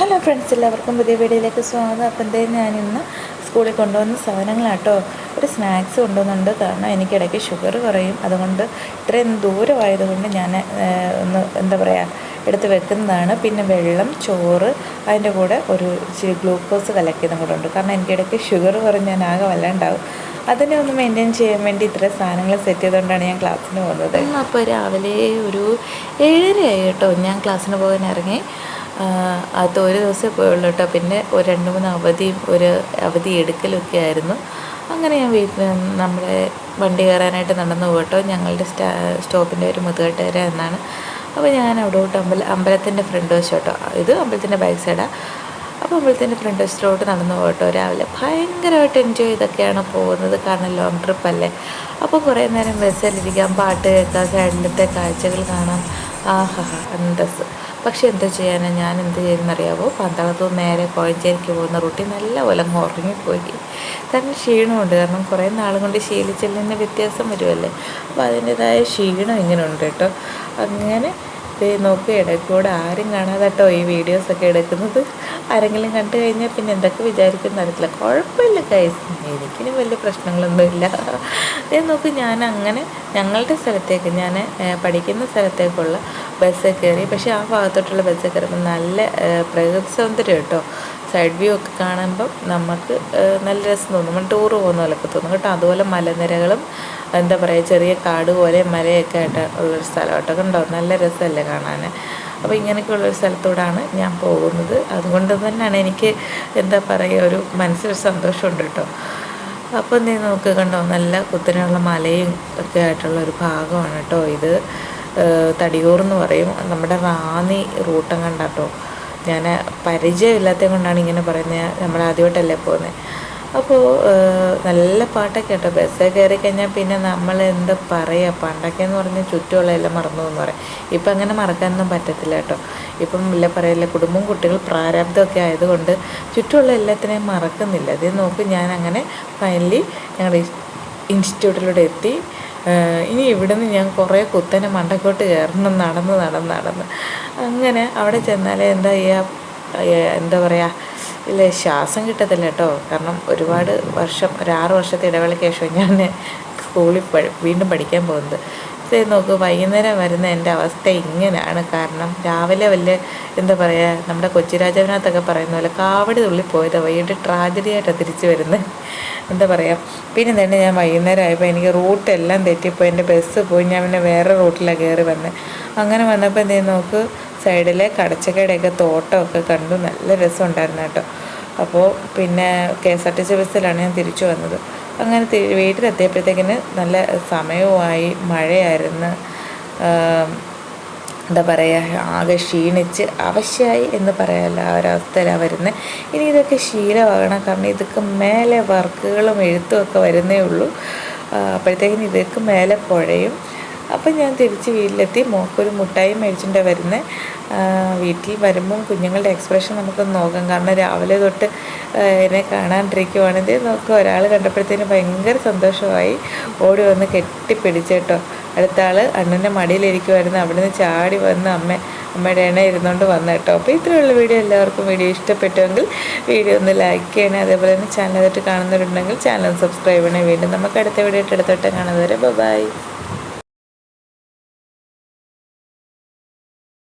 Hello friends, എല്ലാവർക്കും പുതിയ വീഡിയോയിലേക്ക് സ്വാഗതം. അപ്പം എന്തായാലും ഞാനിന്ന് സ്കൂളിൽ കൊണ്ടുവന്ന സാധനങ്ങളാട്ടോ. ഒരു സ്നാക്സ് കൊണ്ടുവന്നുണ്ട്. കാരണം എനിക്കിടയ്ക്ക് ഷുഗർ കുറയും. അതുകൊണ്ട് ഇത്രയും ദൂരമായതുകൊണ്ട് ഞാൻ ഒന്ന് എന്താ പറയുക എടുത്ത് വെക്കുന്നതാണ്. പിന്നെ വെള്ളം, ചോറ്, അതിൻ്റെ കൂടെ ഒരു ഇച്ചിരി ഗ്ലൂക്കോസ് കലക്കിയതും കൂടെ ഉണ്ട്. കാരണം എനിക്കിടയ്ക്ക് ഷുഗർ കുറഞ്ഞ് ഞാൻ ആകെ വല്ലാണ്ടാവും. അതിനെ ഒന്ന് മെയിൻറ്റെയിൻ ചെയ്യാൻ വേണ്ടി ഇത്രയും സാധനങ്ങൾ സെറ്റ് ചെയ്തുകൊണ്ടാണ് ഞാൻ ക്ലാസ്സിന് പോകുന്നത്. അപ്പോൾ രാവിലെ ഒരു 7:30 ആയി കേട്ടോ ഞാൻ ക്ലാസ്സിന് പോകാൻ ഇറങ്ങി. അത് ഒരു ദിവസമേ പോയുള്ളൂ കേട്ടോ. പിന്നെ ഒരു 2-3 അവധി എടുക്കലൊക്കെ ആയിരുന്നു. അങ്ങനെ ഞാൻ വീട്ടിൽ നമ്മുടെ വണ്ടി കയറാനായിട്ട് നടന്നു പോകട്ടോ. ഞങ്ങളുടെ സ്റ്റോപ്പിൻ്റെ ഒരു മുതുകട്ടേര എന്നാണ്. അപ്പോൾ ഞാൻ അവിടോട്ട് അമ്പലത്തിൻ്റെ ഫ്രണ്ട് വശം കേട്ടോ. ഇത് അമ്പലത്തിൻ്റെ ബാക്ക് സൈഡാണ്. അപ്പോൾ അമ്പലത്തിൻ്റെ ഫ്രണ്ട് വശത്തോട്ട് നടന്നു പോകട്ടോ. രാവിലെ ഭയങ്കരമായിട്ട് എൻജോയ് ചെയ്തൊക്കെയാണ് പോകുന്നത്. കാരണം ലോങ് ട്രിപ്പല്ലേ. അപ്പോൾ കുറേ നേരം ബസ്സിലിരിക്കാം, പാട്ട് കേൾക്കാം, സൈഡിലത്തെ കാഴ്ചകൾ കാണാം. ആഹാ അന്തസ്. പക്ഷെ എന്താ ചെയ്യാനാണ്, ഞാൻ എന്ത് ചെയ്യുന്നറിയാവോ, പന്തളത്തു നേരെ കോഴഞ്ചേരിക്ക് പോകുന്ന റൂട്ടിൽ നല്ലപോലെ ഉറങ്ങിപ്പോയി. കാരണം ക്ഷീണമുണ്ട്. കാരണം കുറേ നാളും കൊണ്ട് ശീലിച്ചതിന് വ്യത്യാസം വരുമല്ലേ. അപ്പോൾ അതിൻ്റേതായ ക്ഷീണം ഇങ്ങനെ ഉണ്ട് കേട്ടോ. അങ്ങനെ നോക്കി ഇടയ്ക്കൂടെ ആരും കാണാതെ കേട്ടോ ഈ വീഡിയോസൊക്കെ എടുക്കുന്നത്. ആരെങ്കിലും കണ്ടു കഴിഞ്ഞാൽ പിന്നെ എന്തൊക്കെ വിചാരിക്കുന്ന അറിയത്തില്ല. കുഴപ്പമില്ല ഗൈസ്, എനിക്കിനും വലിയ പ്രശ്നങ്ങളൊന്നുമില്ല. നോക്കി ഞാൻ അങ്ങനെ ഞങ്ങളുടെ സ്ഥലത്തേക്ക്, ഞാൻ പഠിക്കുന്ന സ്ഥലത്തേക്കുള്ള ബസ്സിൽ കയറി. പക്ഷേ ആ ഭാഗത്തോട്ടുള്ള ബസ്സിൽ കയറുമ്പോൾ നല്ല പ്രകൃതി സൗന്ദര്യം കേട്ടോ. സൈഡ് വ്യൂ ഒക്കെ കാണുമ്പം നമുക്ക് നല്ല രസം തോന്നും. നമ്മൾ ടൂറ് പോകുന്ന പോലൊക്കെ തോന്നും കേട്ടോ. അതുപോലെ മലനിരകളും എന്താ പറയുക, ചെറിയ കാട് പോലെ മലയൊക്കെ ആയിട്ട് ഉള്ളൊരു സ്ഥലം കേട്ടോ. കണ്ടോ, നല്ല രസമല്ലേ കാണാൻ. അപ്പോൾ ഇങ്ങനെയൊക്കെയുള്ളൊരു സ്ഥലത്തോടാണ് ഞാൻ പോകുന്നത്. അതുകൊണ്ട് തന്നെയാണ് എനിക്ക് എന്താ പറയുക, ഒരു മനസ്സിലൊരു സന്തോഷമുണ്ട് കേട്ടോ. അപ്പോൾ നീ നോക്ക്, കണ്ടോ, നല്ല കുത്തനെയുള്ള മലയും ഒക്കെ ആയിട്ടുള്ള ഒരു ഭാഗമാണ് കേട്ടോ ഇത്. തടിയൂർ എന്ന് പറയും. നമ്മുടെ റാന്നി റൂട്ടും കണ്ടാട്ടോ. ഞാൻ പരിചയമില്ലാത്തത് കൊണ്ടാണ് ഇങ്ങനെ പറയുന്നത്. നമ്മൾ ആദ്യമായിട്ടല്ലേ പോകുന്നത്. അപ്പോൾ നല്ല പാട്ടൊക്കെ കേട്ടോ. ബസ്സിൽ കയറി കഴിഞ്ഞാൽ പിന്നെ നമ്മൾ എന്താ പറയുക, പണ്ടൊക്കെ എന്ന് പറഞ്ഞാൽ ചുറ്റുമുള്ള എല്ലാം മറന്നു എന്ന് പറയും. ഇപ്പം അങ്ങനെ മറക്കാനൊന്നും പറ്റത്തില്ല കേട്ടോ. ഇപ്പം ഇല്ല പറയില്ല, കുടുംബവും കുട്ടികൾ പ്രാരാബ്ദമൊക്കെ ആയതുകൊണ്ട് ചുറ്റുമുള്ള എല്ലാത്തിനെയും മറക്കുന്നില്ല. ഇത് നോക്കി ഞാൻ അങ്ങനെ ഫൈനലി ഞങ്ങളുടെ ഇൻസ്റ്റിറ്റ്യൂട്ടിലൂടെ എത്തി. ഇനി ഇവിടുന്ന് ഞാൻ കുറേ കുത്തനെ മണ്ടക്കോട്ട് കയറണം, നടന്ന് അങ്ങനെ അവിടെ ചെന്നാൽ എന്താ ചെയ്യുക, എന്താ പറയുക, ഇല്ല ശ്വാസം കിട്ടത്തില്ല കേട്ടോ. കാരണം ഒരുപാട് വർഷം, ഒരു 6 വർഷത്തെ ഇടവേളയ്ക്ക് ശേഷം ഞാൻ സ്കൂളിൽ വീണ്ടും പഠിക്കാൻ പോകുന്നത്. ഇത് നോക്ക്, വൈകുന്നേരം വരുന്ന എൻ്റെ അവസ്ഥ ഇങ്ങനെയാണ്. കാരണം രാവിലെ വലിയ എന്താ പറയുക, നമ്മുടെ കൊച്ചിരാജാവിനകത്തൊക്കെ പറയുന്ന പോലെ കാവടി തുള്ളി പോയത് വൈകിട്ട് ട്രാജഡിയായിട്ടാണ് തിരിച്ചു വരുന്നത്. എന്താ പറയുക. പിന്നെ തന്നെ ഞാൻ വൈകുന്നേരം ആയപ്പോൾ എനിക്ക് റൂട്ടെല്ലാം തെറ്റിപ്പോയി. എൻ്റെ ബസ് പോയി. ഞാൻ പിന്നെ വേറെ റൂട്ടിലാണ് കയറി വന്നത്. അങ്ങനെ വന്നപ്പോൾ എന്തെങ്കിലും നോക്ക്, സൈഡിലെ കടച്ചക്കയുടെയൊക്കെ തോട്ടമൊക്കെ കണ്ടു. നല്ല രസമുണ്ടായിരുന്നു കേട്ടോ. അപ്പോൾ പിന്നെ KSRTC ബസ്സിലാണ് ഞാൻ തിരിച്ചു വന്നത്. അങ്ങനെ വീട്ടിലെത്തിയപ്പോഴത്തേക്കിന് നല്ല സമയവുമായി, മഴയായിരുന്നു. എന്താ പറയുക, ആകെ ക്ഷീണിച്ച് അവശയായി എന്ന് പറയാമല്ലോ, ആ ഒരവസ്ഥയിലാണ് വരുന്നത്. ഇനി ഇതൊക്കെ ശീലമാകണം. കാരണം ഇതൊക്കെ മേലെ വർക്കുകളും എഴുത്തും ഒക്കെ വരുന്നേ ഉള്ളൂ. അപ്പോഴത്തേക്കിന് ഇതൊക്കെ മേലെ കുഴയും. അപ്പം ഞാൻ തിരിച്ച് വീട്ടിലെത്തി. മോക്കൊരു മുട്ടായി മേടിച്ചിട്ടാണ് വരുന്നത്. വീട്ടിൽ വരുമ്പം കുഞ്ഞുങ്ങളുടെ എക്സ്പ്രഷൻ നമുക്കൊന്ന് നോക്കാം. കാരണം രാവിലെ തൊട്ട് എന്നെ കാണാണ്ടിരിക്കുവാണിത്. നോക്കുക, ഒരാൾ കണ്ടപ്പോഴത്തേന് ഭയങ്കര സന്തോഷമായി, ഓടി വന്ന് കെട്ടിപ്പിടിച്ചേട്ടോ. അടുത്ത ആൾ അണ്ണൻ്റെ മടിയിലിരിക്കുമായിരുന്നു. അവിടെ നിന്ന് ചാടി വന്ന് അമ്മയുടെ എണ്ണ ഇരുന്നുകൊണ്ട് വന്നു കേട്ടോ. അപ്പോൾ ഇത്രയുള്ള വീഡിയോ. എല്ലാവർക്കും വീഡിയോ ഇഷ്ടപ്പെട്ടുവെങ്കിൽ വീഡിയോ ഒന്ന് ലൈക്ക് ചെയ്യണേ. അതേപോലെ തന്നെ ചാനൽ ആയിട്ട് കാണുന്നവരുണ്ടെങ്കിൽ ചാനൽ സബ്സ്ക്രൈബ് ചെയ്യണേ. വീണ്ടും നമുക്ക് അടുത്ത വീഡിയോ ഇട്ട് എടുത്തോട്ടെ കാണുന്നവരെ ബൈ.